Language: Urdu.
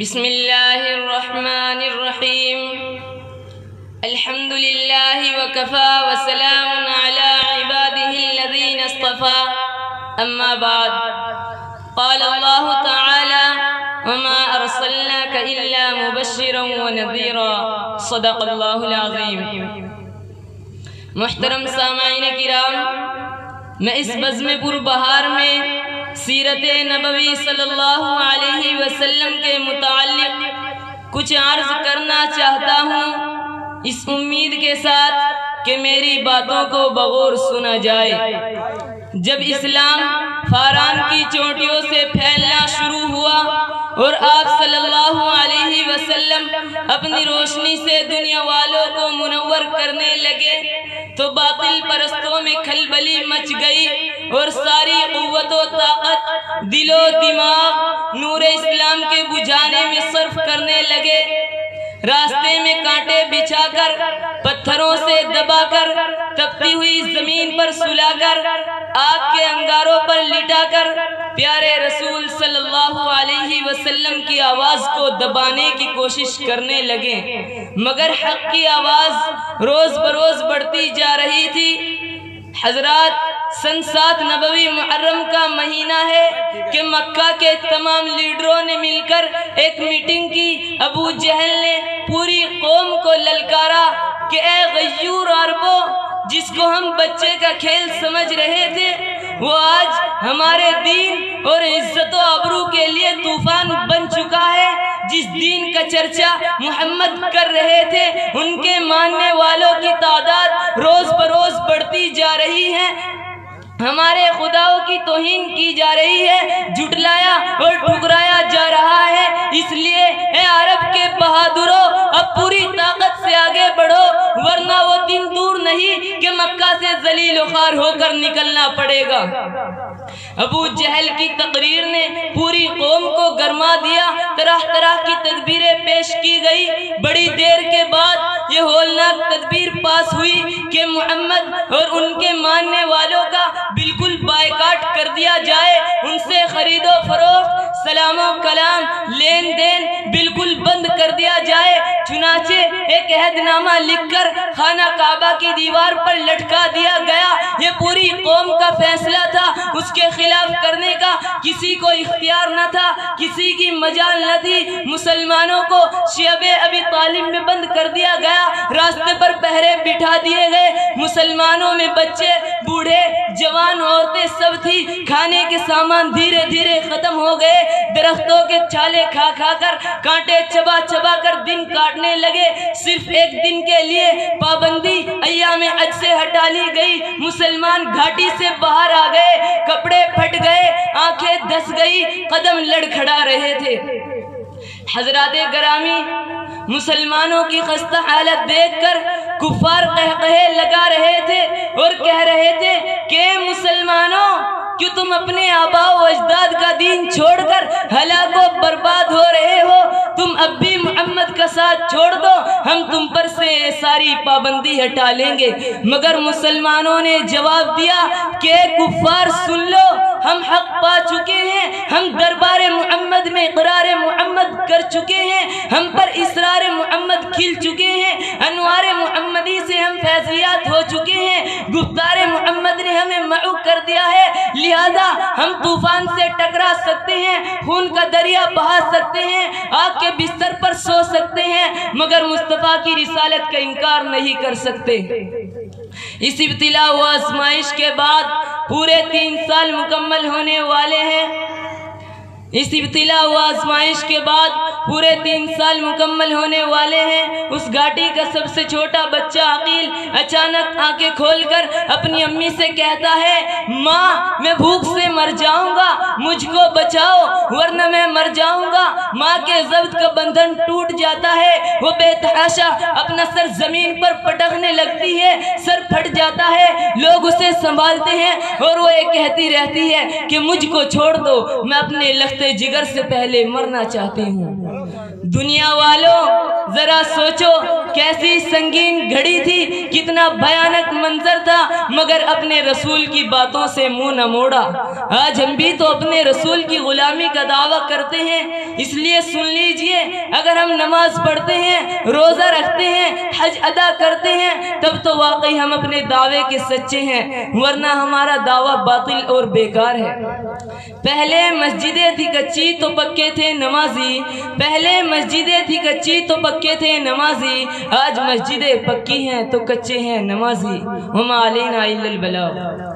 بسم اللہ الرحمن الرحیم الحمد للہ وکفا وسلام علی عبادہ الذین اصطفى اما بعد قال اللہ تعالی وما ارسلناک الا مبشرا ونذیرا صدق اللہ العظیم۔ محترم سامعین کرام، میں اس بزم پر بہار میں سیرت نبوی صلی اللہ علیہ وسلم کے متعلق کچھ عرض کرنا چاہتا ہوں، اس امید کے ساتھ کہ میری باتوں کو بغور سنا جائے۔ جب اسلام فاران کی چوٹیوں سے پھیلنا شروع ہوا اور آپ صلی اللہ علیہ وسلم اپنی روشنی سے دنیا والوں کو منور کرنے لگے تو باطل پرستوں میں کھلبلی مچ گئی اور ساری قوت و طاقت دل و دماغ نور اسلام کے بجھانے میں صرف کرنے لگے۔ راستے میں کانٹے بچھا کر، پتھروں سے دبا کر، تپتی ہوئی زمین پر سلا کر، آگ کے انگاروں پر لٹا کر پیارے رسول صلی اللہ علیہ وسلم کی آواز کو دبانے کی کوشش کرنے لگے، مگر حق کی آواز روز بروز بڑھتی جا رہی تھی۔ حضرات، سن 7 نبوی محرم کا مہینہ ہے کہ مکہ کے تمام لیڈروں نے مل کر ایک میٹنگ کی۔ ابو جہل نے پوری قوم کو للکارا کہ اے غیور عربوں، جس کو ہم بچے کا کھیل سمجھ رہے تھے وہ آج ہمارے دین اور عزت و آبرو کے لیے طوفان بن چکا ہے۔ جس دین کا چرچا محمد کر رہے تھے ان کے ماننے والوں کی تعداد روز بروز بڑھتی جا رہی ہے، ہمارے خداؤں کی توہین کی جا رہی ہے، جھٹلایا اور ٹھکرایا جا رہا ہے۔ اس لیے اے عرب کے بہادروں، اب پوری طاقت سے آگے بڑھو، ورنہ وہ دن دور نہیں کہ مکہ سے ذلیل و خوار ہو کر نکلنا پڑے گا۔ ابو جہل کی تقریر نے پوری قوم کو گرما دیا، طرح طرح کی تدبیریں پیش کی گئی۔ بڑی دیر کے بعد یہ ہولناک تدبیر پاس ہوئی کہ محمد اور ان کے ماننے والوں کا بالکل بائیکاٹ کر دیا جائے، ان سے خرید و فروخت، سلام و کلام، لین دین بالکل بند کر دیا جائے۔ چنانچہ ایک عہد نامہ لکھ کر خانہ کعبہ کی دیوار پر لٹکا دیا گیا۔ یہ پوری قوم کا فیصلہ تھا، اس کے خلاف کرنے کا کسی کو اختیار نہ تھا، کسی کی مجال نہ تھی۔ مسلمانوں کو شعب ابی طالب میں بند کر دیا گیا، راستے پر پہرے بٹھا دیے گئے۔ مسلمانوں میں بچے، بوڑھے، جوان، عورتیں سب تھی۔ کھانے کے سامان دھیرے دھیرے ختم ہو گئے، درختوں کے چھالے کھا کھا کر، کانٹے چبا چبا کر دن کاٹنے لگے۔ صرف ایک دن کے لیے پابندی ایام حج سے ہٹا لی گئی۔ مسلمان گھاٹی سے باہر آ گئے، کپڑے پھٹ گئے، آنکھیں دھس گئی، قدم لڑکھڑا رہے تھے۔ حضرات گرامی، مسلمانوں کی خستہ حالت دیکھ کر کفار قہقہے لگا رہے تھے اور کہہ رہے تھے کہ مسلمانوں، کیوں تم اپنے آباء و اجداد کا دین چھوڑ کر ہلاک و برباد ہو رہے ہو؟ تم اب بھی محمد کا ساتھ چھوڑ دو، ہم تم پر سے ساری پابندی ہٹا لیں گے۔ مگر مسلمانوں نے جواب دیا کہ کفار سن لو، ہم حق پا چکے ہیں، ہم دربار محمد میں اقرار محمد کر چکے ہیں، ہم پر اسرار محمد کھل چکے ہیں، انوار محمدی سے ہم فیضیات ہو چکے ہیں، گفتار محمد نے ہمیں معو کر دیا ہے، لہذا ہم طوفان سے ٹکرا سکتے ہیں، خون کا دریا بہا سکتے ہیں، آگ کے بستر پر سو سکتے ہیں، مگر مصطفیٰ کی رسالت کا انکار نہیں کر سکتے۔ اس ابتلا و آزمائش کے بعد پورے 3 سال مکمل ہونے والے ہیں۔ اس ابتلا و آزمائش کے بعد پورے 3 سال مکمل ہونے والے ہیں۔ اس گھاٹی کا سب سے چھوٹا بچہ عقیل اچانک آنکھیں کھول کر اپنی امی سے کہتا ہے، ماں میں بھوک سے مر جاؤں گا، مجھ کو بچاؤ ورنہ میں مر جاؤں گا۔ ماں کے ضبط کا بندھن ٹوٹ جاتا ہے، وہ بے تحاشا اپنا سر زمین پر پٹکنے لگتی ہے، سر پھٹ جاتا ہے، لوگ اسے سنبھالتے ہیں اور وہ یہ کہتی رہتی ہے کہ مجھ کو چھوڑ دو، میں اپنے لخت لگتے جگر سے پہلے مرنا چاہتے ہوں۔ دنیا والوں ذرا سوچو کیسی سنگین گھڑی تھی، کتنا بھیانک منظر تھا، مگر اپنے رسول کی باتوں سے منہ نہ موڑا۔ آج ہم بھی تو اپنے رسول کی غلامی کا دعویٰ کرتے ہیں، اس لیے سن لیجئے، اگر ہم نماز پڑھتے ہیں، روزہ رکھتے ہیں، حج ادا کرتے ہیں، تب تو واقعی ہم اپنے دعوے کے سچے ہیں، ورنہ ہمارا دعویٰ باطل اور بیکار ہے۔ پہلے مسجدیں تھی کچی تو پکے تھے نمازی، پہلے مسجدیں تھی کچی تو پکے تھے نمازی، آج مسجدیں پکی ہیں تو کچے ہیں نمازی۔ وما علینا الا البلاغ۔